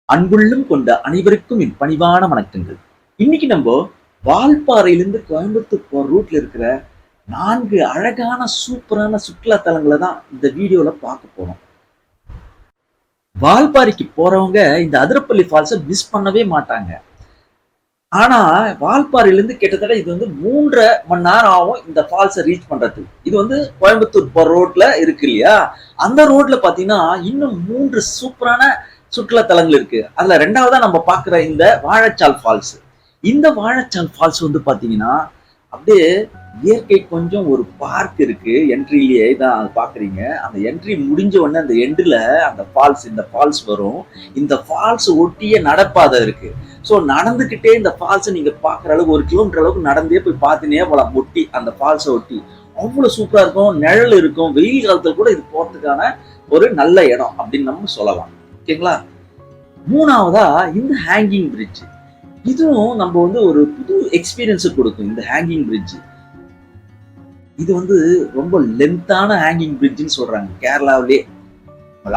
அன்புள்ளம் கொண்ட அனைவருக்கும் என் பணிவான வணக்கங்கள். இன்னைக்கு நம்ம வால்பாறையிலிருந்து கோயம்புத்தூர் போற ரூட்ல இருக்கிற 4 அழகான சூப்பரான சுற்றுலா தலங்களை தான் இந்த வீடியோல பார்க்க போறோம். வால்பாறைக்கு போறவங்க இந்த அதிரப்பள்ளி ஃபால்ஸை மிஸ் பண்ணவே மாட்டாங்க. ஆனா வால்பாறையிலிருந்து கிட்டத்தட்ட இது 3.5 மணி நேரம் ஆகும் இந்த ஃபால்ஸை ரீச் பண்றதுக்கு. இது கோயம்புத்தூர் போற ரோட்ல இருக்கு இல்லையா? அந்த ரோட்ல பாத்தீங்கன்னா இன்னும் 3 சூப்பரான சுற்றுலா தலங்கள் இருக்கு. அதுல 2வதா நம்ம பாக்குற இந்த வாழைச்சால் ஃபால்ஸ். இந்த வாழைச்சால் ஃபால்ஸ் பாத்தீங்கன்னா அப்படியே இயற்கை கொஞ்சம் ஒரு பார்க் இருக்கு. என்ட்ரிலேயே தான் பாக்குறீங்க. அந்த என்ட்ரி முடிஞ்ச உடனே அந்த எண்டுல அந்த இந்த ஃபால்ஸ் வரும். இந்த ஃபால்ஸ் ஒட்டிய நடப்பாதை இருக்கு. ஸோ நடந்துகிட்டே இந்த ஃபால்ஸை நீங்க பாக்குற அளவுக்கு 1 கிலோமீட்டர் அளவுக்கு நடந்தே போய் பார்த்துனே போலாம். ஒட்டி அந்த ஃபால்ஸை ஒட்டி அவ்வளவு சூப்பரா இருக்கும். நிழல் இருக்கும். வெயில் காலத்துல கூட இது போறதுக்கான ஒரு நல்ல இடம் அப்படின்னு நம்ம சொல்லலாம். ஓகேங்களா? 3வதா இந்த ஹேங்கிங் பிரிட்ஜ். இதுவும் நம்ம ஒரு புது எக்ஸ்பீரியன்ஸ் கொடுக்கும். இந்த ஹேங்கிங் பிரிட்ஜ் இது ரொம்ப லென்த்தான ஹேங்கிங் பிரிட்ஜ்னு சொல்றாங்க. கேரளாவிலே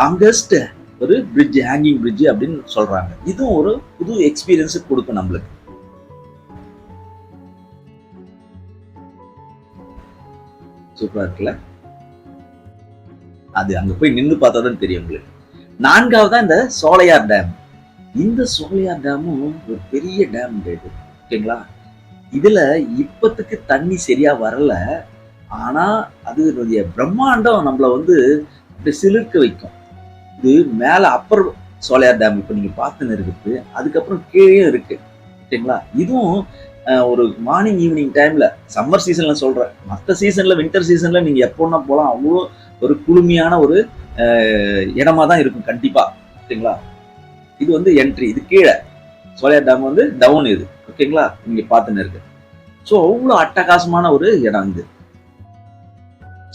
லாங்கஸ்ட் ஒரு பிரிட்ஜ், ஹேங்கிங் பிரிட்ஜ் அப்படின்னு சொல்றாங்க. இதுவும் ஒரு புது எக்ஸ்பீரியன்ஸ் கொடுக்கும் நம்மளுக்கு. சூப்பரா இருக்குல்ல? அது அங்க போய் நின்று பார்த்தாதான் தெரியும் உங்களுக்கு. 4வதா இந்த சோலையார் டேம். இந்த சோலையார் டேமும் ஒரு பெரிய டேம் இது. ஓகேங்களா? இதுல இப்பத்துக்கு தண்ணி சரியா வரல. ஆனா அது பிரம்மாண்டம் நம்மள அப்படி சிலிர்க்க வைக்கும். இது மேல அப்பர் சோலையார் டேம் இப்ப நீங்க பார்த்துன்னு இருக்குது. அதுக்கப்புறம் கீழே இருக்கு. ஓகேங்களா? இதுவும் ஒரு மார்னிங் ஈவினிங் டைம்ல, சம்மர் சீசன்ல சொல்றேன். மற்ற சீசன்ல, வின்டர் சீசன்ல நீங்க எப்போன்னா போலாம். அவ்வளோ ஒரு குளுமையான ஒரு இடமா தான் இருக்கும் கண்டிப்பா. ஓகேங்களா? இது என்ட்ரி. இது கீழே சோலையார் டேம் டவுன் இது. ஓகேங்களா? நீங்க பார்த்துன்னு இருக்கு. ஸோ அவ்வளோ அட்டகாசமான ஒரு இடம் இது.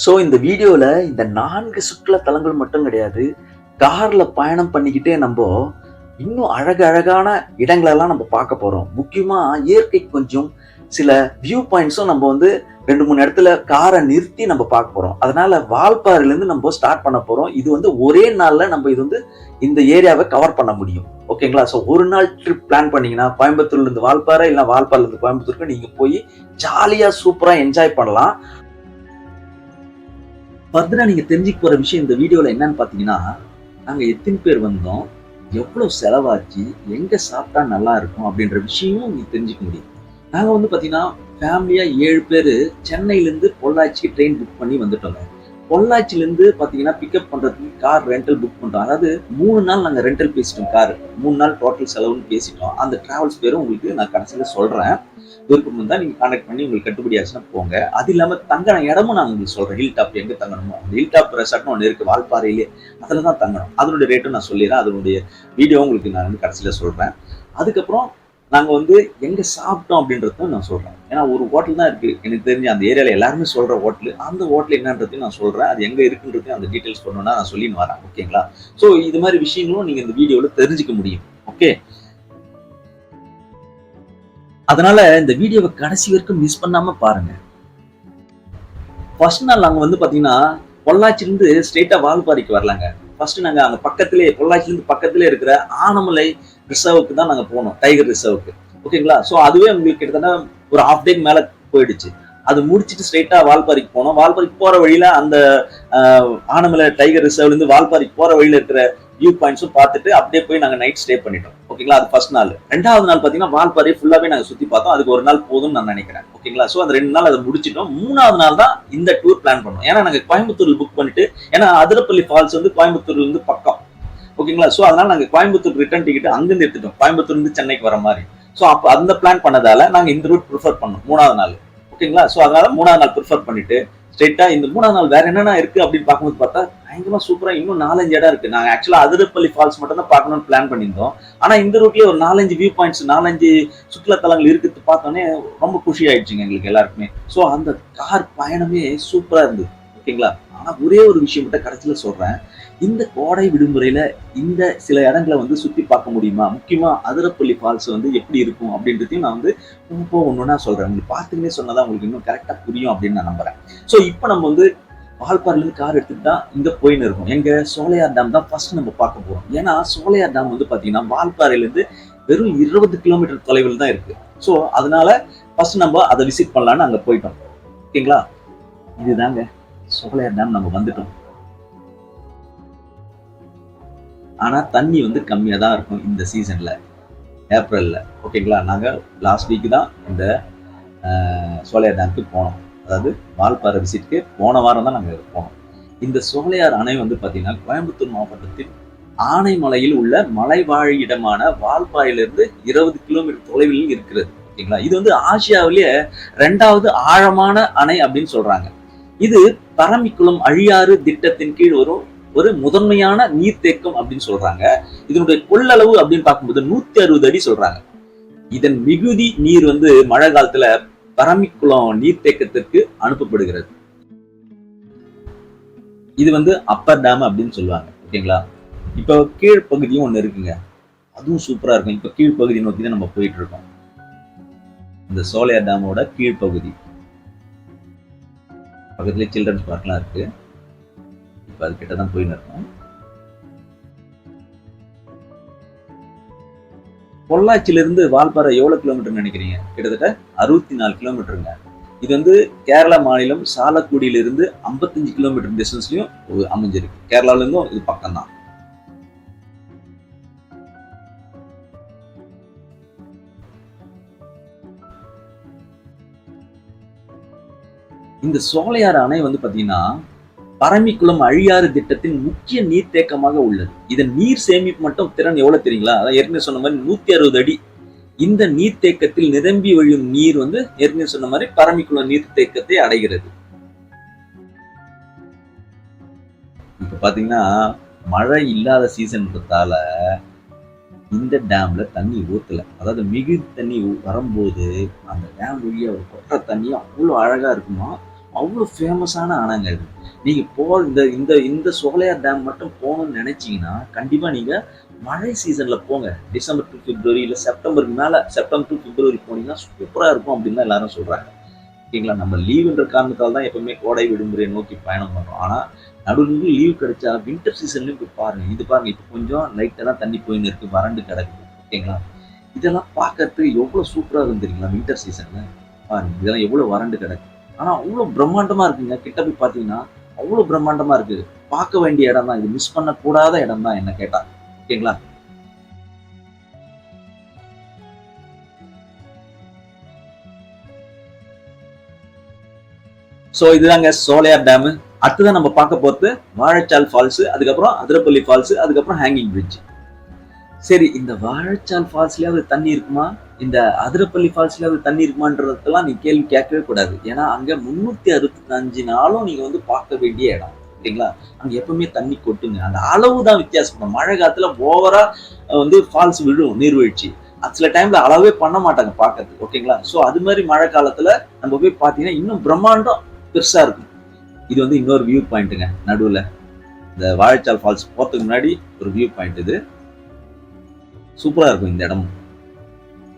ஸோ இந்த வீடியோல இந்த 4 சுற்றுலா தலங்கள் மட்டும் கிடையாது. கார்ல பயணம் பண்ணிக்கிட்டே நம்ம இன்னும் அழகழகான இடங்களெல்லாம் நம்ம பார்க்க போறோம். முக்கியமா இயற்கை கொஞ்சம் சில வியூ பாயிண்ட்ஸும் நம்ம 2-3 இடத்துல காரை நிறுத்தி நம்ம பார்க்க போறோம். அதனால வால்பாறையில இருந்து நம்ம ஸ்டார்ட் பண்ண போறோம். இது ஒரே நாள்ல நம்ம இந்த ஏரியாவை கவர் பண்ண முடியும். ஓகேங்களா? ஸோ ஒரு நாள் ட்ரிப் பிளான் பண்ணீங்கன்னா கோயம்புத்தூர்ல இருந்து வால்பாறை, இல்ல வால்பாறையில இருந்து கோயம்புத்தூருக்கு நீங்க போய் ஜாலியா சூப்பரா என்ஜாய் பண்ணலாம். ஃபர்தரா நீங்க தெரிஞ்சுக்க போற விஷயம் இந்த வீடியோல என்னன்னு பாத்தீங்கன்னா, நாங்க எத்தனை பேர் வந்தோம், எவ்வளவு செலவாச்சு, எங்க சாப்பிட்டா நல்லா இருக்கும் அப்படின்ற விஷயமும் நீங்க தெரிஞ்சுக்க முடியும். நாங்க பாத்தீங்கன்னா ஃபேமிலியா 7 பேரு சென்னையில இருந்து பொள்ளாச்சிக்கு ட்ரெயின் புக் பண்ணி வந்துட்டோங்க. பொள்ளாச்சில இருந்து பாத்தீங்கன்னா பிக்கப் பண்றதுக்கு கார் ரெண்டல் புக் பண்றோம். அதாவது 3 நாள் நாங்க ரெண்டல் பேசிட்டோம். கார் 3 நாள் டோட்டல் செலவுன்னு பேசிட்டோம். அந்த டிராவல்ஸ் பேரும் உங்களுக்கு நான் கடைசியில சொல்றேன். விருப்பம் இருந்தா நீங்க கான்டாக்ட் பண்ணி உங்களுக்கு கட்டுப்படி ஆச்சுன்னா போங்க. அது இல்லாம தங்கின இடமும் நான் உங்களுக்கு சொல்றேன். ஹில் டாப் எங்க தங்கணுமோ அந்த ஹில் டாப் ரெசார்ட்னு ஒன்று இருக்கு வால்பாறையிலே, அதுலதான் தங்கணும். அதனுடைய ரேட்டும் நான் சொல்லிடுறேன். அதனுடைய வீடியோ உங்களுக்கு நான் கடைசியில சொல்றேன். அதுக்கப்புறம் நாங்க எங்க சாப்பிட்டோம் அப்படின்றதும் நான் சொல்றேன். ஏன்னா ஒரு ஹோட்டல் தான் இருக்கு எனக்கு தெரிஞ்ச அந்த ஏரியால எல்லாருமே சொல்ற ஹோட்டல். அந்த ஹோட்டல் என்னன்றதையும் நான் சொல்றேன். அது எங்க இருக்குன்றதையும் அந்த டீடைல்ஸ் பண்ணணும்னா நான் சொல்லின்னு வரேன். ஓகேங்களா? சோ இது மாதிரி விஷயங்களும் நீங்க இந்த வீடியோல தெரிஞ்சுக்க முடியும். ஓகே, அதனால இந்த வீடியோவை கடைசி வரைக்கும் மிஸ் பண்ணாம பாருங்க. ஃபர்ஸ்ட் நாள் நாங்க பாத்தீங்கன்னா பொள்ளாச்சில இருந்து ஸ்ட்ரெயிட்டா வால்பாறைக்கு வரலாங்க. ஃபர்ஸ்ட் நாங்க அங்க பக்கத்திலே, பொள்ளாச்சில இருந்து பக்கத்திலே இருக்கிற ஆனமலை ரிசர்வுக்கு தான் நாங்க போனோம். டைகர் ரிசர்வுக்கு. ஓகேங்களா? சோ அதுவே உங்களுக்கு கிட்டத்தட்ட ஒரு ஹாஃப் டேக்கு மேல போயிடுச்சு. அது முடிச்சுட்டு ஸ்ட்ரெயிட்டா வால்பாறைக்கு போனோம். வால்பாறைக்கு போற வழியில அந்த ஆனமலை டைகர் ரிசர்வ்ல இருந்து வால்பாறைக்கு போற வழியில இருக்கிற வியூ பாயிண்ட்ஸும் பார்த்துட்டு அப்படியே போய் நாங்க நைட் ஸ்டே பண்ணிட்டோம். ஓகேங்களா? அது ஃபர்ஸ்ட் நாள். 2வது நாள் பாத்தீங்கன்னா வால்பாறை ஃபுல்லாவே நாங்க சுத்தி பார்த்தோம். அதுக்கு ஒரு நாள் போதும்னு நான் நினைக்கிறேன். ஓகேங்களா? சோ அந்த 2 நாள் அதை முடிச்சிட்டோம். 3வது நாள் தான் இந்த டூர் பிளான் பண்ணோம். ஏன்னா நாங்க கோயம்புத்தூர்ல புக் பண்ணிட்டு, ஏன்னா அதிரப்பள்ளி ஃபால்ஸ் கோயம்புத்தூர்ல இருந்து பக்கம். ஓகேங்களா? சோ அதனால நாங்க கோயம்புத்தூர் ரிட்டர்ன் டிக்கெட் அங்கிருந்து எடுத்துட்டோம். கோயம்புத்தூர்ல இருந்து சென்னைக்கு வர மாதிரி. சோ அப்ப அந்த பிளான் பண்ணதால நாங்க இந்த ரூட் ப்ரிஃபர் பண்ணோம் 3வது நாள். ஓகேங்களா? சோ அதனால 3வது நாள் ப்ரிஃபர் பண்ணிட்டு ஸ்ட்ரெயிட்டா இந்த 3வது நாள் வேற என்னென்ன இருக்கு அப்படின்னு பார்க்கும்போது பார்த்தா பயங்கரமா சூப்பரா இன்னும் 4-5 இடம் இருக்கு. நாங்க ஆக்சுவலா அதிரப்பள்ளி ஃபால்ஸ் மட்டும் தான் பார்க்கணும்னு பிளான் பண்ணியிருந்தோம். ஆனா இந்த ரூட்லயே ஒரு 4-5 வியூ பாயிண்ட்ஸ், 4-5 சுற்றுலா தலங்கள் இருக்குது பார்த்தோன்னே ரொம்ப குஷி ஆயிடுச்சுங்க எங்களுக்கு எல்லாருக்குமே. சோ அந்த கார் பயணமே சூப்பரா இருந்தது. ஓகேங்களா? ஆனா ஒரே ஒரு விஷயம் மட்டும் கடைசியில சொல்றேன். இந்த கோடை விடுமுறையில இந்த சில இடங்களை சுத்தி பார்க்க முடியுமா? முக்கியமா அதிரப்பள்ளி ஃபால்ஸ் எப்படி இருக்கும் அப்படின்றதையும் நான் ஒன்னொன்னா சொல்றேன். உங்களுக்கு பார்த்துக்கிட்டே சொன்னதான் உங்களுக்கு இன்னும் கரெக்டா புரியும் அப்படின்னு நான் நம்புறேன். சோ இப்போ நம்ம வால்பாறையிலேருந்து கார் எடுத்துட்டு தான் இங்க போயின்னு இருக்கும். எங்க சோலையார் டேம் தான் ஃபர்ஸ்ட் நம்ம பார்க்க போறோம். ஏன்னா சோலையார் டேம் வந்து பாத்தீங்கன்னா வால்பாறையிலேருந்து வெறும் 20 கிலோமீட்டர் தொலைவில் தான் இருக்கு. ஸோ அதனால ஃபர்ஸ்ட் நம்ம அதை விசிட் பண்ணலான்னு அங்க போயிட்டோம். ஓகேங்களா, இதுதாங்க சோலையார் டேம். நம்ம வந்துட்டோம். ஆனா தண்ணி வந்து கம்மியா தான் இருக்கும் இந்த சீசன்ல, ஏப்ரல்ல. ஓகேங்களா, நாங்க லாஸ்ட் வீக் தான் இந்த சோலையார் டேமுக்கு போனோம். அதாவது வால்பாறை விசிட்க்கு போன வாரம் தான் நாங்கள் போனோம். இந்த சோலையார் அணை வந்து பார்த்தீங்கன்னா கோயம்புத்தூர் மாவட்டத்தில் ஆனைமலையில் உள்ள மலைவாழ் இடமான வால்பாறையிலிருந்து 20 கிலோமீட்டர் தொலைவில் இருக்கிறது. ஓகேங்களா, இது வந்து ஆசியாவிலேயே 2வது ஆழமான அணை அப்படின்னு சொல்றாங்க. இது பரம்பிக்குளம் அழியாறு திட்டத்தின் கீழ் வரும் ஒரு முதன்மையான நீர்த்தேக்கம் அப்படின்னு சொல்றாங்க. இதனுடைய கொள்ளளவு அப்படின்னு பார்க்கும்போது 160 அடி சொல்றாங்க. இதன் மிகுதி நீர் வந்து மழை காலத்துல பரம்பிக்குளம் நீர்த்தேக்கத்திற்கு அனுப்பப்படுகிறது. இது வந்து அப்பர் டேம் அப்படின்னு சொல்லுவாங்க. ஓகேங்களா, இப்போ கீழ்ப்பகுதியும் ஒண்ணு இருக்குங்க, அதுவும் சூப்பரா இருக்கும். இப்ப கீழ்ப்பகுதி நோக்கி தான் நம்ம போயிட்டு இருக்கோம். இந்த சோலையார் டேமோட கீழ்ப்பகுதி பக்கத்துல சில்ட்ரன்ஸ் பார்க்லாம் இருக்கு. இப்ப அது கிட்ட தான் போயின்னு இருக்கோம். பொள்ளாச்சியிலிருந்து வால்பாறை எவ்வளவு கிலோமீட்டர் நினைக்கிறீங்க? கிட்டத்தட்ட 64 கிலோமீட்டருங்க. இது வந்து கேரளா மாநிலம் சாலக்குடியிலிருந்து 55 கிலோமீட்டர் டிஸ்டன்ஸ்லயும் அமைஞ்சிருக்கு. கேரளால இருந்தும் இது பக்கம் தான். இந்த சோலையார் அணை வந்து பாத்தீங்கன்னா பரம்பிக்குளம் அழியாறு திட்டத்தின் முக்கிய நீர்த்தேக்கமாக உள்ளது. இதன் நீர் சேமிப்பு மட்டும் திறன் எவ்வளவு தெரியுங்களா? அதான் ஏற்கனவே சொன்ன மாதிரி 160 அடி. இந்த நீர்த்தேக்கத்தில் நிரம்பி வழியும் நீர் வந்து ஏற்கனவே சொன்ன மாதிரி பரம்பிக்குளம் நீர்த்தேக்கத்தை அடைகிறது. இப்ப பாத்தீங்கன்னா மழை இல்லாத சீசன்றதால இந்த டேம்ல தண்ணி ஊத்தல. அதாவது மிகுதி தண்ணி வரும்போது அந்த டேம் வழியா ஒரு கொட்டை தண்ணி அவ்வளவு அழகா இருக்குமா, அவ்வளவு ஃபேமஸான அணைங்க இது. நீங்க இந்த இந்த இந்த சோலையார் டேம் மட்டும் போகணும்னு நினைச்சீங்கன்னா கண்டிப்பா நீங்க மழை சீசன்ல போங்க. டிசம்பர் டு பிப்ரவரி இல்ல செப்டம்பருக்கு மேல, செப்டம்பர் டு பிப்ரவரி போனீங்கன்னா சூப்பரா இருக்கும் அப்படின்னு தான் எல்லாரும் சொல்றாங்க. ஓகேங்களா, நம்ம லீவுன்ற காரணத்தால் தான் எப்பவுமே கோடை விடுமுறையை நோக்கி பயணம் பண்றோம். ஆனா நடுவில் லீவ் கிடைச்சா வின்டர் சீசன்லயும் போய் பாருங்க. இது பாருங்க, இப்ப கொஞ்சம் லைட்டா தான் தண்ணி போயின்னு இருக்கு, வறண்டு கிடக்குது. ஓகேங்களா, இதெல்லாம் பார்க்கறதுக்கு எவ்வளவு சூப்பரா இருக்கும் தெரியுங்களா? வின்டர் சீசன்ல பாருங்க, இதெல்லாம் எவ்வளவு வறண்டு கிடக்கு. ஆனா அவ்வளவு பிரம்மாண்டமா இருக்குங்க. கிட்ட போய் பாத்தீங்கன்னா அவ்வளவு பிரம்மாண்டமா இருக்கு. பார்க்க வேண்டிய இடம் தான் இது, மிஸ் பண்ண கூடாத இடம் தான் என்ன கேட்டா. ஓகேங்களா, சோ இதுதாங்க சோலையார் டேம். அடுத்ததான் நம்ம பார்க்க போறது வாழைச்சால் ஃபால்ஸ், அதுக்கப்புறம் அதிரப்பள்ளி ஃபால்ஸ், அதுக்கப்புறம் ஹேங்கிங் பிரிட்ஜ். சரி, இந்த வாழைச்சால் ஃபால்ஸ்லயாவது தண்ணி இருக்குமா, இந்த அதிரப்பள்ளி ஃபால்ஸ்லயாவது தண்ணி இருக்குமான்றதெல்லாம் நீ கேள்வி கேட்கவே கூடாது. ஏன்னா அங்க 365 நாளும் நீங்க வந்து பார்க்க வேண்டிய இடம். ஓகேங்களா, அங்க எப்பவுமே தண்ணி கொட்டுங்க. அந்த அளவு தான் வித்தியாசப்படும். மழை காலத்துல ஓவரா வந்து ஃபால்ஸ் விழும், நீர்வீழ்ச்சி. சில டைம்ல அளவே பண்ண மாட்டாங்க பார்க்கறதுக்கு. ஓகேங்களா, சோ அது மாதிரி மழை காலத்துல நம்ம போய் பாத்தீங்கன்னா இன்னும் பிரம்மாண்டம் பெருசா இருக்கும். இது வந்து இன்னொரு வியூ பாயிண்ட்டுங்க. நடுவுல இந்த வாழைச்சால் ஃபால்ஸ் போறதுக்கு முன்னாடி ஒரு வியூ பாயிண்ட். இது சூப்பரா இருக்கும் இந்த இடம்.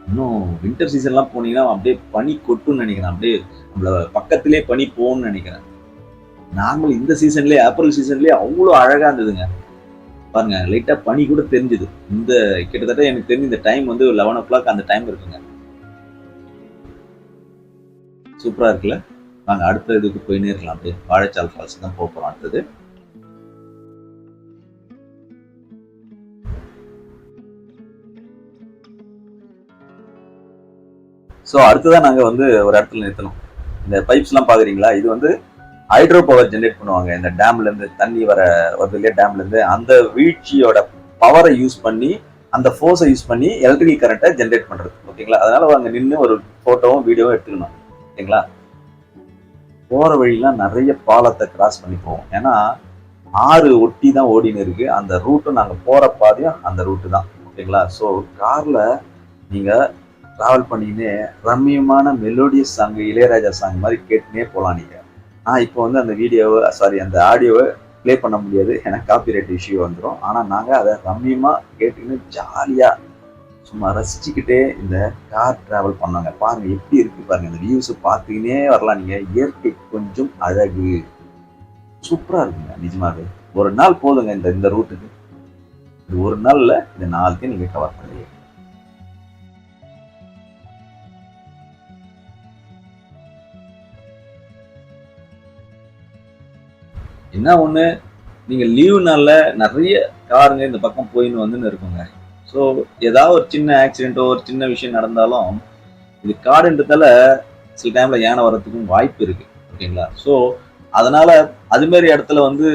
இன்னும் வின்டர் சீசன்லாம் போனீங்கன்னா அப்படியே பனி கொட்டுன்னு நினைக்கிறேன். அப்படியே நம்மள பக்கத்திலே பனி போகும்னு நினைக்கிறேன். நாங்களும் இந்த சீசன்லயே, ஏப்ரல் சீசன்லயே அவ்வளவு அழகா இருந்ததுங்க. பாருங்க, லைட்டா பனி கூட தெரிஞ்சது. இந்த கிட்டத்தட்ட எனக்கு தெரிஞ்சு இந்த டைம் வந்து 11 o'clock அந்த டைம் இருக்குங்க. சூப்பரா இருக்குல்ல? நாங்க அடுத்த இதுக்கு போயினே இருக்கலாம். அப்படியே வாழைச்சால் ஃபால்ஸ் தான் போறோம் அடுத்தது. ஸோ அடுத்ததான் நாங்க வந்து ஒரு இடத்துல நிறுத்தணும். இந்த பைப்ஸ் எல்லாம் பாக்குறீங்களா? இது வந்து ஹைட்ரோ பவர் ஜென்ரேட் பண்ணுவாங்க. இந்த டேம்ல இருந்து தண்ணி வருது இல்லையா, டேம்ல இருந்து அந்த வீழ்ச்சியோட பவரை யூஸ் பண்ணி, அந்த ஃபோர்ஸை யூஸ் பண்ணி எலக்ட்ரிக்கல் கரண்ட்டை ஜென்ரேட் பண்றது. ஓகேங்களா, அதனால அங்க நின்று ஒரு போட்டோவும் வீடியோவும் எடுத்துக்கணும். ஓகேங்களா, போற வழியெல்லாம் நிறைய பாலத்தை கிராஸ் பண்ணி போவோம். ஏன்னா ஆறு ஒட்டி தான் ஓடின்னு இருக்கு. அந்த ரூட்டும் நாங்க போற பாதையும் அந்த ரூட்டு தான். ஓகேங்களா, ஸோ கார்ல நீங்க டிராவல் பண்ணினே ரம்மியமான மெலோடியஸ் சாங், இளையராஜா சாங் மாதிரி கேட்டுனே போகலாம் நீங்க. இப்போ வந்து அந்த வீடியோவை அந்த ஆடியோவை ப்ளே பண்ண முடியாது, எனக்கு காப்பிரைட் இஷ்யூ வந்துடும். ஆனா நாங்க அதை ரம்மியமா கேட்டுக்கின்னு ஜாலியா சும்மா ரசிச்சுக்கிட்டே இந்த கார் டிராவல் பண்ணாங்க. பாருங்க எப்படி இருக்கு பாருங்க, இந்த வியூஸ் பார்த்துக்கினே வரலாம் நீங்க. இயற்கை கொஞ்சம் அழகு. சூப்பரா இருக்குங்க நிஜமாவே. ஒரு நாள் போதுங்க இந்த இந்த ரூட்டுக்கு. இது ஒரு நாள்ல இந்த 4 நீங்க கவர் பண்ணி. என்ன ஒண்ணு, நீங்க லீவு நாள்ல நிறைய காருங்க இந்த பக்கம் போயின்னு வந்துன்னு இருக்குங்க. ஸோ ஏதாவது ஒரு சின்ன ஆக்சிடென்ட்டோ ஒரு சின்ன விஷயம் நடந்தாலும் இது காடுன்றதால சில டைம்ல யானை வர்றதுக்கும் வாய்ப்பு இருக்கு. ஓகேங்களா? ஸோ அதனால அது மாதிரி இடத்துல வந்து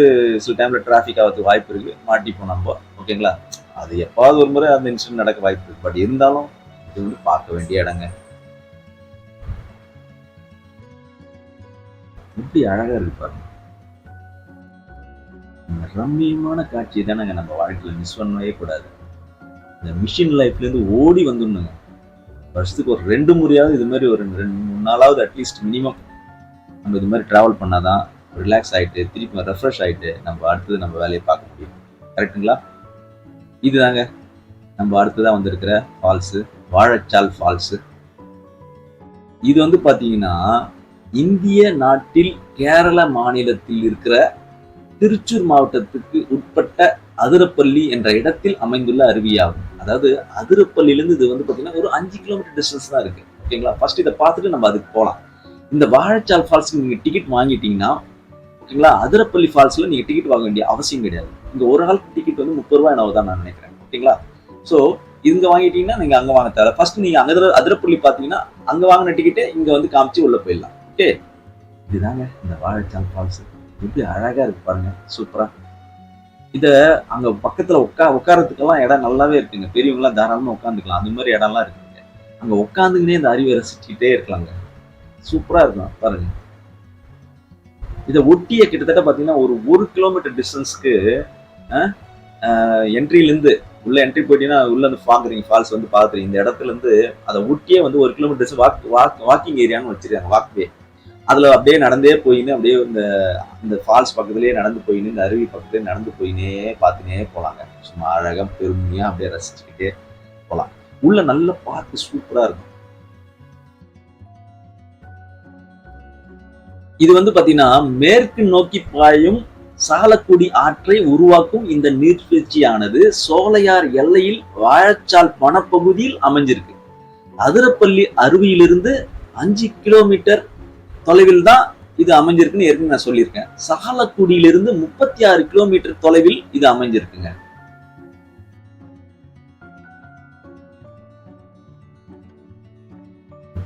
சில டைம்ல டிராஃபிக் ஆகிறதுக்கு வாய்ப்பு இருக்கு. மாட்டிப்போம் நம்ம. ஓகேங்களா? அது எப்பாவது ஒரு முறை அந்த இன்சிடென்ட் நடக்க வாய்ப்பு இருக்கு. பட் இருந்தாலும் இது வந்து பார்க்க வேண்டிய இடங்க. எப்படி அழகா இருக்கு பாருங்க. இந்த ரம்மியமான காட்சி தானங்க நம்ம வாழ்க்கையில மிஸ் பண்ணவே கூடாது. இந்த மிஷின் லைஃப்ல இருந்து ஓடி வந்துடணுங்க. வருஷத்துக்கு ஒரு 2 முறையாவது இது மாதிரி ஒரு 2, 3 நாளாவது அட்லீஸ்ட் மினிமம் நம்ம இது மாதிரி டிராவல் பண்ணாதான் ரிலாக்ஸ் ஆயிட்டு திருப்பி ரெஃப்ரெஷ் ஆயிட்டு நம்ம அடுத்தது நம்ம வேலையை பார்க்க முடியும். கரெக்டுங்களா? இதுதாங்க நம்ம அடுத்ததான் வந்திருக்கிற ஃபால்ஸு, வாழைச்சால் ஃபால்ஸு. இது வந்து பாத்தீங்கன்னா இந்திய நாட்டில் கேரள மாநிலத்தில் இருக்கிற திருச்சூர் மாவட்டத்துக்கு உட்பட்ட அதிரப்பள்ளி என்ற இடத்தில் அமைந்துள்ள அருவியாகும். அதாவது அதிரப்பள்ளியிலிருந்து இது வந்து பாத்தீங்கன்னா ஒரு 5 கிலோமீட்டர் டிஸ்டன்ஸ் தான் இருக்கு. ஓகேங்களா? ஃபர்ஸ்ட் இதை பார்த்துட்டு நம்ம அதுக்கு போகலாம். இந்த வாழைச்சால் ஃபால்ஸ்க்கு நீங்க டிக்கெட் வாங்கிட்டீங்கன்னா, ஓகேங்களா, அதிரப்பள்ளி ஃபால்ஸ்ல நீங்க டிக்கெட் வாங்க வேண்டிய அவசியம் கிடையாது. இங்க ஒரு ஆளுக்கு டிக்கெட் வந்து 30 ரூபாய் என்னவோ தான் நான் நினைக்கிறேன். ஓகேங்களா? ஸோ இங்க வாங்கிட்டீங்கன்னா நீங்க அங்க வாங்க தேவை. ஃபர்ஸ்ட் நீங்க அங்க அதிரப்பள்ளி பாத்தீங்கன்னா அங்க வாங்கின டிக்கெட்டை இங்க வந்து காமிச்சு உள்ள போயிடலாம். ஓகே, இதுதாங்க இந்த வாழைச்சால் ஃபால்ஸ். எப்படி அழகா இருக்கு பாருங்க, சூப்பரா. இத அங்க பக்கத்துல உட்காரத்துக்கெல்லாம் இடம் நல்லாவே இருக்குங்க. பெரியவங்க எல்லாம் தாராளமா உட்காந்துக்கலாம். அந்த மாதிரி இடம்லாம் இருக்குங்க. அங்க உட்காந்துக்கினே இந்த அருவியை ரசிச்சுட்டே இருக்கலாங்க. சூப்பரா இருக்கும் பாருங்க. இதை ஒட்டிய கிட்டத்தட்ட பாத்தீங்கன்னா ஒரு கிலோமீட்டர் டிஸ்டன்ஸ்க்கு என்ட்ரில இருந்து உள்ள என்ட்ரி போயிட்டீங்கன்னா உள்ள வந்து பாக்குறீங்க ஃபால்ஸ் வந்து பாக்குறீங்க. இந்த இடத்துல இருந்து அதை ஒட்டியே வந்து 1 கிலோமீட்டர் வாக்கிங் ஏரியான்னு வச்சிருக்காங்க, வாக்வே. அதுல அப்படியே நடந்தே போயின்னு அப்படியே இந்த ஃபால்ஸ் பக்கத்துலயே நடந்து போயின்னு இந்த அருவி பக்கத்துலயே நடந்து போயினே பார்த்துனே போலாங்க. சும்மா அழகா பெருமையா அப்படியே ரசிச்சுக்கிட்டே போலாம். உள்ள நல்ல பார்த்து சூப்பரா இருக்கும். இது வந்து பாத்தீங்கன்னா மேற்கு நோக்கி பாயும் சாலக்குடி ஆற்றை உருவாக்கும் இந்த நீர்வீழ்ச்சியானது சோலையார் எல்லையில் வாழைச்சால் வனப்பகுதியில் அமைஞ்சிருக்கு. அதிரப்பள்ளி அருவியிலிருந்து 5 கிலோமீட்டர் தொலைவில் தான் இது அமைஞ்சிருக்குன்னு ஏற்கனவே நான் சொல்லியிருக்கேன். சாலக்குடியிலிருந்து 36 கிலோமீட்டர் தொலைவில் இது அமைஞ்சிருக்குங்க.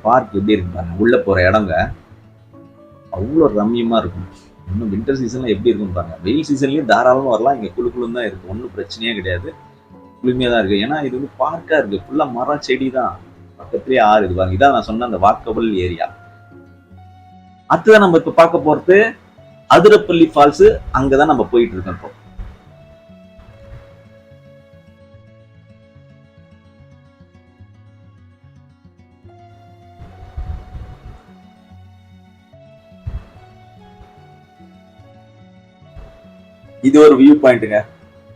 பார்க் எப்படி இருக்கு பாருங்க. உள்ள போற இடங்க அவ்வளோ ரம்மியமா இருக்கும். இன்னும் வின்டர் சீசன்ல எப்படி இருக்கும் பாருங்க. வெயில் சீசன்லயும் தாராளமா வரலாம். இங்க குளுக்குளுன்னு தான் இருக்கு. ஒன்றும் பிரச்சனையே கிடையாது. குளுமையா தான் இருக்கு. ஏன்னா இது வந்து பார்க்கா இருக்கு. ஃபுல்லா மரம் செடி தான். பக்கத்துலயே ஆறு இது பாருங்க. இதான் நான் சொன்ன அந்த வாக்கபிள் ஏரியா. அடுத்ததான் நம்ம இப்ப பார்க்க போறது அதிரப்பள்ளி ஃபால்ஸ். அங்கதான் நம்ம போயிட்டு இருக்கோம் இப்போ. இது ஒரு வியூ பாயிண்ட்டுங்க.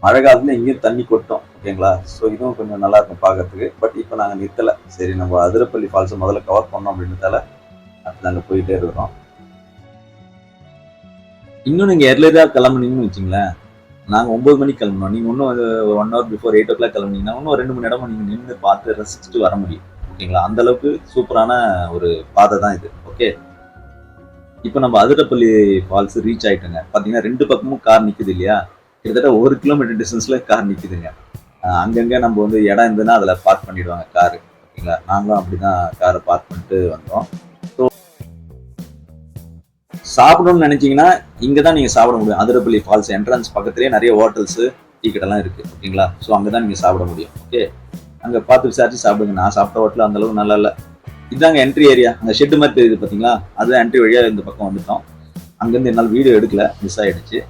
மழை காலத்துல இங்கேயும் தண்ணி கொட்டும். ஓகேங்களா? ஸோ இதுவும் கொஞ்சம் நல்லா இருக்கும் பார்க்கறதுக்கு. பட் இப்போ நாங்கள் நிறுத்தலை. சரி, நம்ம அதிரப்பள்ளி ஃபால்ஸை முதல்ல கவர் பண்ணோம் அப்படின்றதால அடுத்து நாங்கள் போயிட்டே இருக்கிறோம். இன்னும் நீங்க எர்லியரா கிளம்புனீங்கன்னு வச்சுங்களேன், நாங்கள் 9 மணிக்கு கிளம்புனோம். நீங்க இன்னும் ஒரு 1 hour பிஃபோர் 8 o'clock கிளம்புனீங்கன்னா இன்னும் 2 மணி நேரமும் நீங்க நின்று பார்த்து ரசிச்சுட்டு வர முடியும். ஓகேங்களா? அந்த அளவுக்கு சூப்பரான ஒரு பாதை தான் இது. ஓகே, இப்போ நம்ம அதிரப்பள்ளி ஃபால்ஸ் ரீச் ஆயிட்டோங்க. பாத்தீங்கன்னா 2 பக்கமும் கார் நிக்குது இல்லையா? கிட்டத்தட்ட 1 கிலோமீட்டர் டிஸ்டன்ஸ்ல கார் நிக்குதுங்க. அங்கங்க நம்ம வந்து இடம் இருந்ததுன்னா அதுல பார்க் பண்ணிடுவாங்க காரு. ஓகேங்களா? நாங்களும் அப்படிதான் காரை பார்க் பண்ணிட்டு வந்தோம். ஸோ சாப்பிடணும்னு நினைச்சீங்கன்னா இங்கதான் நீங்க சாப்பிட முடியும். அதிரப்பள்ளி ஃபால்ஸ் என்ட்ரன்ஸ் பக்கத்துலேயே நிறைய ஹோட்டல்ஸ், டீ கடைலாம் இருக்கு. ஓகேங்களா? ஸோ அங்கதான் நீங்க சாப்பிட முடியும். ஓகே, அங்க பார்த்து விசாரிச்சு சாப்பிடுங்க. நான் சாப்பிட்ட ஹோட்டல் அந்த அளவுக்கு நல்லா இல்லை. இதுதாங்க என்ட்ரி ஏரியா. அந்த ஷெட்டு மாதிரி தெரியுது பார்த்தீங்களா? அதுதான் என்ட்ரி வழியா இந்த பக்கம் வந்துட்டோம். அங்கேருந்து என்னால் வீடியோ எடுக்கல, மிஸ் ஆயிடுச்சு.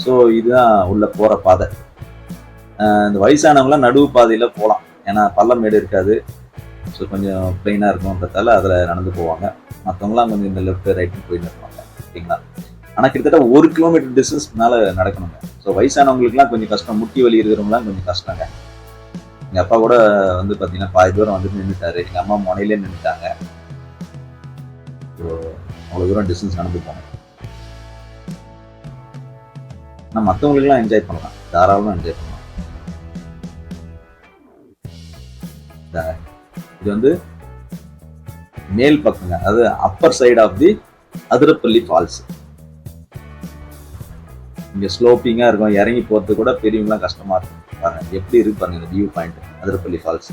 ஸோ இதுதான் உள்ள போற பாதை. இந்த வயசானவங்களாம் நடுவு பாதையில போகலாம். ஏன்னா பள்ளம் மேடு இருக்காது. ஸோ கொஞ்சம் பிளைனா இருக்கும்ன்றதால அதில் நடந்து போவாங்க. மற்றவங்களாம் கொஞ்சம் இந்த லெஃப்ட் ரைட்டு போயிட்டு இருப்பாங்க. ஓகேங்களா? ஆனால் கிட்டத்தட்ட 1 கிலோமீட்டர் டிஸ்டன்ஸ் மேலே நடக்கணுங்க. ஸோ வயசானவங்களுக்குலாம் கொஞ்சம் கஷ்டம். முட்டி வலி இருக்கிறவங்களாம் கொஞ்சம் கஷ்டங்க. எங்க அப்பா கூட வந்து பாத்தீங்கன்னா பாதி தூரம் வந்துட்டு நின்றுட்டாரு. எங்க அம்மா முனையிலே நின்றுட்டாங்க. அவ்வளவு தூரம் டிஸ்டன்ஸ் நடந்து போனோம். ஆனால் மற்றவங்களுக்குலாம் என்ஜாய் பண்ணலாம், தாராளமாக என்ஜாய் பண்ணலாம். இது வந்து மேல் பக்கங்க, அதாவது upper side of the Athirappilly falls. இங்க ஸ்லோப்பிங்கா இருக்கும், இறங்கி போறது கூட பெரியவங்களாம் கஷ்டமா இருக்கும். பாருங்க எப்படி இருக்கு பாருங்க இந்த வியூ பாயிண்ட் அதிரப்பள்ளி ஃபால்ஸ்.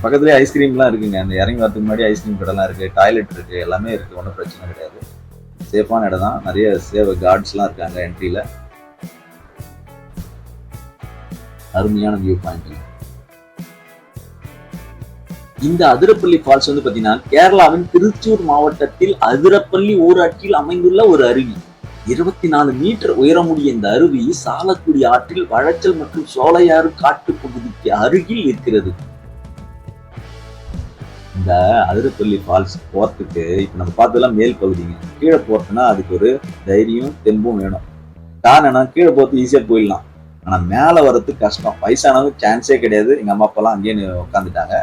பக்கத்துலேயே ஐஸ்கிரீம்லாம் இருக்குங்க. அந்த இறங்கி வரதுக்கு முன்னாடி ஐஸ்கிரீம் கடைலாம் இருக்கு, டாய்லெட் இருக்கு, எல்லாமே இருக்கு. ஒன்றும் பிரச்சனை கிடையாது. சேஃபான இடம் தான். நிறைய கார்ட்ஸ்லாம் இருக்காங்க என்ட்ரியில. அருமையான வியூ பாயிண்ட். இந்த அதிரப்பள்ளி ஃபால்ஸ் வந்து பாத்தீங்கன்னா கேரளாவின் திருச்சூர் மாவட்டத்தில் அதிரப்பள்ளி ஊராட்சியில் அமைந்துள்ள ஒரு அருவி. 24 மீட்டர் உயரமுடைய இந்த அருவி சாலக்குடி ஆற்றில் வழச்சல் மற்றும் சோலையாறு காட்டு பகுதிக்கு அருகில் இருக்கிறது. இந்த அதிரப்பள்ளி ஃபால்ஸ் போறதுக்கு இப்ப நம்ம பார்த்ததெல்லாம் மேல் பகுதிங்க. கீழே போறதுன்னா அதுக்கு ஒரு தைரியம் தெம்பும் வேணும். காரணம் கீழே போறது ஈஸியா போயிடலாம், ஆனா மேல வர்றதுக்கு கஷ்டம். வயசானவங்க சான்ஸே கிடையாது. எங்க அம்மா அப்பா எல்லாம் அங்கேயே உட்காந்துட்டாங்க.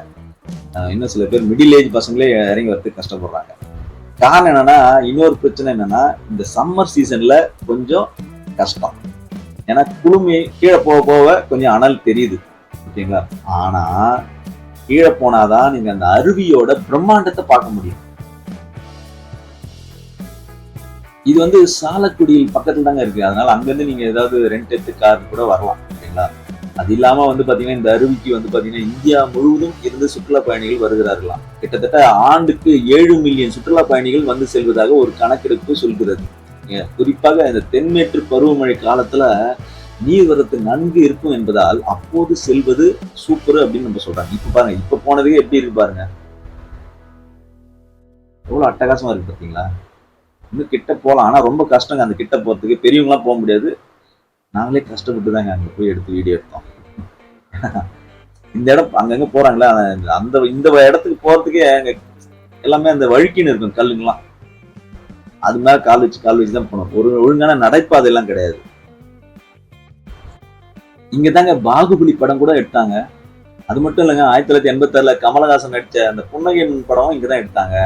இன்னும் சில பேர் மிடில் ஏஜ் பசங்களே இறங்கி வரதுக்கு கஷ்டப்படுறாங்க. காரணம் என்னன்னா, இன்னொரு பிரச்சனை என்னன்னா, இந்த சம்மர் சீசன்ல கொஞ்சம் கஷ்டம். ஏன்னா குளுமை கீழே போக போக கொஞ்சம் அனல் தெரியுது, ஓகேங்களா. ஆனா கீழே போனாதான் நீங்க அந்த அருவியோட பிரம்மாண்டத்தை பார்க்க முடியும். இது வந்து சாலக்குடியில் பக்கத்துல தாங்க இருக்கு. அதனால அங்கிருந்து நீங்க ஏதாவது ரெண்ட் எடுத்து கார் கூட வரலாம், ஓகேங்களா. அது இல்லாம வந்து பாத்தீங்கன்னா இந்த அருவிக்கு வந்து பாத்தீங்கன்னா இந்தியா முழுவதும் இருந்து சுற்றுலா பயணிகள் வருகிறார்களாம். கிட்டத்தட்ட ஆண்டுக்கு 7 மில்லியன் சுற்றுலா பயணிகள் வந்து செல்வதாக ஒரு கணக்கெடுப்பு சொல்கிறது. குறிப்பாக இந்த தென்மேற்கு பருவமழை காலத்துல நீர்வரத்து நன்கு இருக்கும் என்பதால் அப்போது செல்வது சூப்பர் அப்படின்னு நம்ம சொல்றாங்க. இப்ப பாருங்க, இப்ப போனதுக்கு எப்படி இருக்கு பாருங்க, எவ்வளவு அட்டகாசமா இருக்கு பாத்தீங்களா. இன்னும் கிட்ட போலாம், ஆனா ரொம்ப கஷ்டங்க அந்த கிட்ட போறதுக்கு. பெரியவங்களாம் போக முடியாது, நாங்களே கஷ்டப்பட்டு தாங்க அங்க போய் எடுத்து வீடியோ எடுத்தோம். இந்த இடம் அங்கங்க போறாங்களா, அந்த இந்த இடத்துக்கு போறதுக்கே எல்லாமே அந்த வழுக்கின்னு இருக்கும் கல்லுங்கெல்லாம். அது மேல கால் வச்சு தான் போனோம். ஒரு ஒழுங்கான நடைபாதை எல்லாம் கிடையாது. இங்க தாங்க பாகுபலி படம் கூட எடுத்தாங்க. அது மட்டும் இல்லைங்க, 1986 கமலஹாசன் நடிச்ச அந்த புன்னகையின் படம் இங்கதான் எடுத்தாங்க.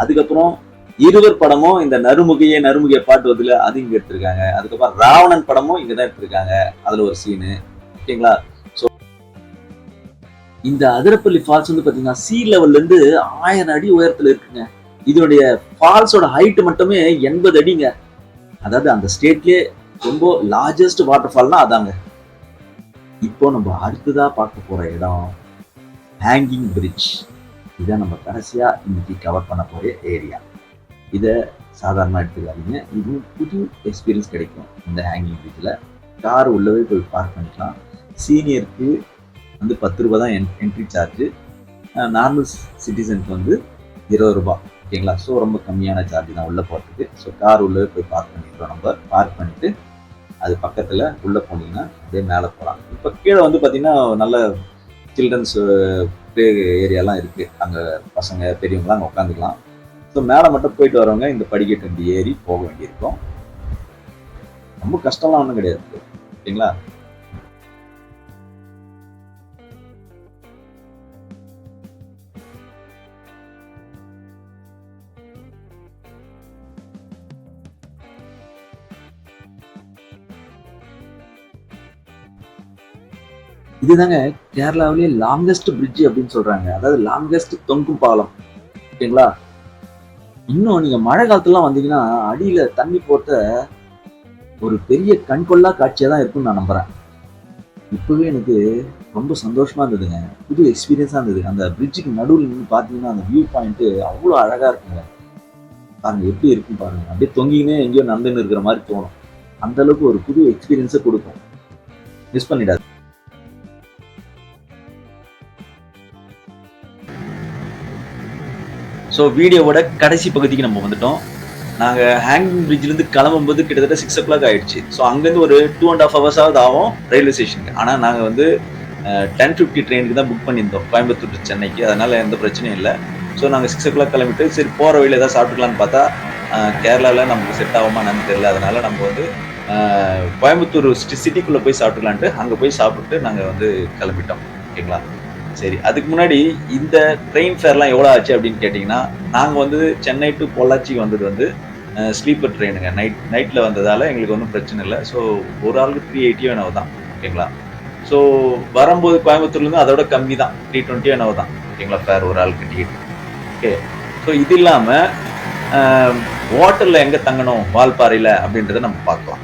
அதுக்கப்புறம் இருவர் படமும் இந்த நறுமுகைய பாட்டு வருதுல, அது இங்க எடுத்திருக்காங்க. அதுக்கப்புறம் ராவணன் படமும் இங்கதான் எடுத்திருக்காங்க. அதுல ஒரு சீனு, ஓகேங்களா. சோ இந்த அதிரப்பள்ளி ஃபால்ஸ் வந்து பாத்தீங்கன்னா சி லெவல்ல இருந்து 1000 அடி உயரத்துல இருக்குங்க. இதனுடைய ஃபால்ஸோட ஹைட் மட்டுமே 80 அடிங்க. அதாவது அந்த ஸ்டேட்லயே ரொம்ப லார்ஜஸ்ட் வாட்டர் ஃபால்னா அதாங்க. இப்போ நம்ம அடுத்ததா பார்க்க போற இடம் ஹேங்கிங் பிரிட்ஜ். இதை நம்ம கடைசியா இன்னைக்கு கவர் பண்ண போற ஏரியா. இதை சாதாரணமாக எடுத்துக்காதீங்க, இதுவும் புது எக்ஸ்பீரியன்ஸ் கிடைக்கும். இந்த ஹேங்கிங் பிரிட்ஜில் கார் உள்ளவே போய் பார்க் பண்ணிக்கலாம். சீனியருக்கு வந்து 10 ரூபா தான் என்ட்ரி சார்ஜு, நார்மல் சிட்டிசனுக்கு வந்து 20 ரூபா, ஓகேங்களா. ஸோ ரொம்ப கம்மியான சார்ஜ் தான் உள்ளே போகிறதுக்கு. ஸோ கார் உள்ளவே போய் பார்க் பண்ணிக்கிறோம். நம்ம பார்க் பண்ணிவிட்டு அது பக்கத்தில் உள்ளே போனீங்கன்னா அப்படியே மேலே போகலாம். இப்போ கீழே வந்து பார்த்தீங்கன்னா நல்ல சில்ட்ரன்ஸ் ப்ளே ஏரியாலாம் இருக்குது. அங்கே பசங்க பெரியவங்களாம் அங்கே உட்காந்துக்கலாம். ஸோ மேலே மட்டும் போயிட்டு வரவங்க இந்த படிக்கட்டு இப்படி ஏறி போக வேண்டியிருக்கும். ரொம்ப கஷ்டம்லாம் ஒன்றும் கிடையாது, ஓகேங்களா. இதுதாங்க கேரளாவிலேயே லாங்கஸ்ட் பிரிட்ஜ் அப்படின்னு சொல்றாங்க. அதாவது லாங்கஸ்ட் தொங்கும் பாலம், ஓகேங்களா. இன்னும் நீங்க மழை காலத்துலாம் வந்தீங்கன்னா அடியில தண்ணி போட்ட ஒரு பெரிய கண்கொள்ளா காட்சியா தான் இருக்கும்னு நான் நம்புறேன். இப்பவே எனக்கு ரொம்ப சந்தோஷமா இருந்ததுங்க, புது எக்ஸ்பீரியன்ஸா இருந்தது. அந்த பிரிட்ஜுக்கு நடுவில் நின்று பாத்தீங்கன்னா அந்த வியூ பாயிண்ட் அவ்வளவு அழகா இருக்குங்க. பாருங்க எப்படி இருக்கும் பாருங்க, அப்படியே தொங்கினே எங்கேயோ நடந்துன்னு இருக்கிற மாதிரி தோணும். அந்த அளவுக்கு ஒரு புது எக்ஸ்பீரியன்ஸை கொடுக்கும். மிஸ் பண்ணிடாது. ஸோ வீடியோவோட கடைசி பகுதிக்கு நம்ம வந்துட்டோம். நாங்கள் ஹேங்கிங் பிரிட்ஜ்லேருந்து கிளம்பும்போது கிட்டத்தட்ட 6 o'clock ஆயிடுச்சு. ஸோ அங்கேருந்து ஒரு 2.5 hours ஆகும் ரயில்வே ஸ்டேஷனுக்கு. ஆனால் நாங்கள் வந்து 10:50 ட்ரெயினுக்கு தான் புக் பண்ணியிருந்தோம், கோயம்புத்தூர் டு சென்னைக்கு. அதனால் எந்த பிரச்சனையும் இல்லை. ஸோ நாங்கள் 6 o'clock கிளம்பிட்டு சரி போகிற வழியில் ஏதாவது சாப்பிட்டுக்கலான்னு பார்த்தா கேரளாவில் நமக்கு செட் ஆகுமா என்னன்னு தெரியல. அதனால் நம்ம வந்து கோயம்புத்தூர் சிட்டிக்குள்ளே போய் சாப்பிட்டுக்கலான்ட்டு அங்கே போய் சாப்பிட்டு நாங்கள் வந்து கிளம்பிட்டோம், ஓகேங்களா. சரி, அதுக்கு முன்னாடி இந்த ட்ரெயின் ஃபேர்லாம் எவ்வளோ ஆச்சு அப்படின்னு கேட்டிங்கன்னா, நாங்கள் வந்து சென்னை டு பொள்ளாச்சிக்கு வந்தது வந்து ஸ்லீப்பர் ட்ரெயினுங்க. நைட்டில் வந்ததால் எங்களுக்கு ஒன்றும் பிரச்சனை இல்லை. ஸோ ஒரு ஆளுக்கு 380 என்னவோ தான். ஓகேங்களா. ஸோ வரும்போது கோயம்புத்தூர்லேருந்து அதோட கம்மி தான். 320 என்னவோ தான். ஓகேங்களா, ஃபேர் ஒரு ஆளுக்கு டிக்கெட். ஓகே. ஸோ இது இல்லாமல் ஹோட்டலில் எங்கே தங்கணும் வால்பாறையில் அப்படின்றத நம்ம பார்க்கலாம்.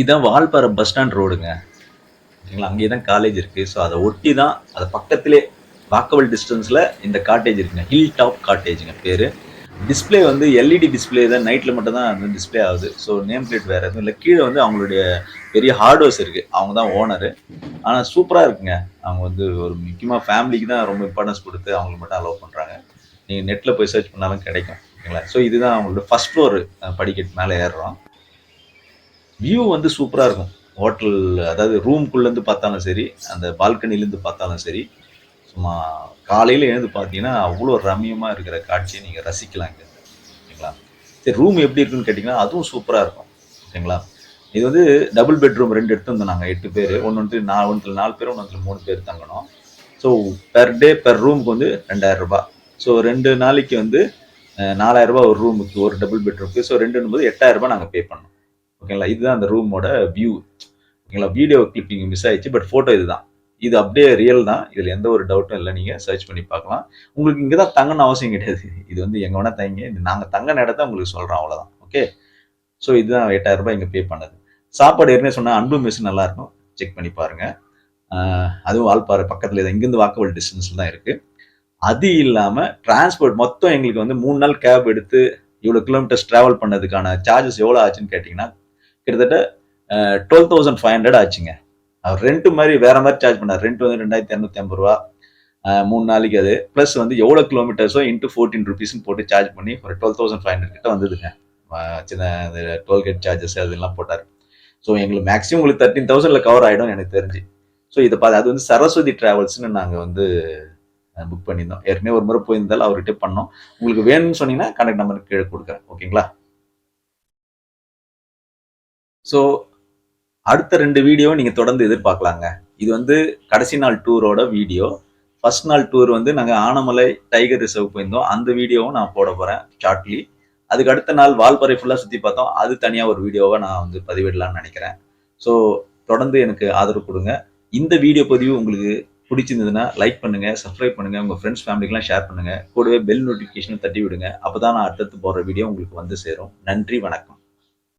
இதுதான் வால்பாறை பஸ் ஸ்டாண்ட் ரோடுங்க. ஓகேங்களா, அங்கே தான் காலேஜ் இருக்குது. ஸோ அதை ஒட்டி தான், அது பக்கத்திலே வாக்கபிள் டிஸ்டன்ஸில் இந்த காட்டேஜ் இருக்குங்க. ஹில் டாப் காட்டேஜுங்க பேர். டிஸ்பிளே வந்து எல்இடி டிஸ்பிளே தான், நைட்டில் மட்டும் தான் வந்து டிஸ்பிளே ஆகுது. ஸோ நேம் பிளேட் வேறு எதுவும் இல்லை. கீழே வந்து அவங்களுடைய பெரிய ஹார்ட்வேர்ஸ் இருக்குது, அவங்க தான் ஓனரு. ஆனால் சூப்பராக இருக்குங்க. அவங்க வந்து ஒரு முக்கியமாக ஃபேமிலிக்கு தான் ரொம்ப இம்பார்ட்டன்ஸ் கொடுத்து அவங்களுக்கு மட்டும் அலோவ் பண்ணுறாங்க. நீங்கள் நெட்டில் போய் சர்ச் பண்ணாலும் கிடைக்கும். ஓகேங்களா. ஸோ இதுதான் அவங்களோட ஃபர்ஸ்ட் ஃப்ளோர் படிக்கட்டு மேலே ஏறுறோம். வியூ வந்து சூப்பராக இருக்கும். ஹோட்டல், அதாவது ரூம்குள்ளேருந்து பார்த்தாலும் சரி, அந்த பால்கனிலேருந்து பார்த்தாலும் சரி, சும்மா காலையில் எழுந்து பார்த்தீங்கன்னா அவ்வளோ ரம்மியமாக இருக்கிற காட்சியை நீங்கள் ரசிக்கலாம் இங்கே. ஓகேங்களா. சரி, ரூம் எப்படி இருக்குன்னு கேட்டிங்கன்னா அதுவும் சூப்பராக இருக்கும். ஓகேங்களா. இது வந்து டபுள் பெட்ரூம் 2 எடுத்துருந்தோம் நாங்கள், 8 பேர். ஒன்று 4 பேர், ஒன்று 3 பேர் தங்கணும். ஸோ பெர் டே பெர் ரூமுக்கு வந்து 2000 ரூபாய். ஸோ 2 நாளைக்கு வந்து 4000 ரூபாய் ஒரு ரூமுக்கு, ஒரு டபுள் பெட்ரூமுக்கு. ஸோ 2 8000 ரூபாய் நாங்கள் பே பண்ணோம். ஓகேங்களா. இதுதான் அந்த ரூமோட வியூ. ஓகேங்களா. வீடியோ கிளிப்பிங் மிஸ் ஆயிடுச்சு, பட் ஃபோட்டோ இதுதான். இது அப்படியே ரியல் தான். இதில் எந்த ஒரு டவுட்டும் இல்லை. நீங்கள் சர்ச் பண்ணி பார்க்கலாம். உங்களுக்கு இங்கே தான் தங்கணும் அவசியம் கிடையாது. இது வந்து எங்கே வேணால் தங்க, நாங்கள் தங்க இடத்த உங்களுக்கு சொல்கிறோம், அவ்வளோதான். ஓகே. ஸோ இதுதான் 8000 ரூபாய் இங்கே பே பண்ணது. சாப்பாடு ஏற்கனவே சொன்னால் அன்பு மெஸ் நல்லாயிருக்கும், செக் பண்ணி பாருங்கள். அதுவும் வால்பாறை பக்கத்தில் தான், இங்கேருந்து வாக்கபிள் டிஸ்டன்ஸில் தான் இருக்குது. அது இல்லாமல் டிரான்ஸ்போர்ட் மொத்தம் எங்களுக்கு வந்து 3 நாள் கேப் எடுத்து இவ்வளோ கிலோமீட்டர்ஸ் ட்ராவல் பண்ணதுக்கான சார்ஜஸ் எவ்வளோ ஆச்சுன்னு கேட்டிங்கன்னா கிட்டத்தட்ட 12,500 ஆச்சுங்க. அவர் ரெண்ட் மாதிரி வேற மாதிரி சார்ஜ் பண்ணார். ரெண்ட் வந்து 2250 ரூபா 3 நாளைக்கு. அது ப்ளஸ் வந்து எவ்வளோ கிலோமீட்டர்ஸோ இன்ட்டு 14 ருபீஸ்ன்னு போட்டு சார்ஜ் பண்ணி ஒரு 12,500 கிட்ட வந்ததுங்க. சின்ன டோல்கேட் சார்ஜஸ் அதெல்லாம் போட்டார். ஸோ எங்களுக்கு மேக்ஸிமம் உங்களுக்கு 13,000 கவர் ஆகிடும் எனக்கு தெரிஞ்சு. ஸோ இதை பார்த்து அது வந்து சரஸ்வதி டிராவல்ஸ்ன்னு நாங்கள் வந்து புக் பண்ணியிருந்தோம். ஏற்கனவே ஒரு முறை போயிருந்தாலும் அவர்கிட்ட பண்ணோம். உங்களுக்கு வேணும்னு சொன்னீங்கன்னா கான்டாக்ட் நம்பருக்கு கீழே கொடுக்குறேன். ஓகேங்களா. ஸோ அடுத்த 2 வீடியோ நீங்கள் தொடர்ந்து எதிர்பார்க்கலாங்க. இது வந்து கடைசி நாள் டூரோட வீடியோ. ஃபர்ஸ்ட் நாள் டூர் வந்து நாங்கள் ஆனமலை டைகர் ரிசர்வ் போயிருந்தோம். அந்த வீடியோவும் நான் போட போகிறேன் ஷார்ட்லி. அதுக்கு அடுத்த நாள் வால்பாறை ஃபுல்லாக சுற்றி பார்த்தோம். அது தனியாக ஒரு வீடியோவை நான் வந்து பதிவிடலான்னு நினைக்கிறேன். ஸோ தொடர்ந்து எனக்கு ஆதரவு கொடுங்க. இந்த வீடியோ பதிவு உங்களுக்கு பிடிச்சிருந்ததுன்னா லைக் பண்ணுங்கள், சப்ஸ்கிரைப் பண்ணுங்கள், உங்கள் ஃப்ரெண்ட்ஸ் ஃபேமிலிக்கெலாம் ஷேர் பண்ணுங்கள். கூடவே பெல் நோட்டிஃபிகேஷனும் தட்டி விடுங்க. அப்போ தான் நான் அடுத்தடுத்து போடுற வீடியோ உங்களுக்கு வந்து சேரும். நன்றி, வணக்கம்.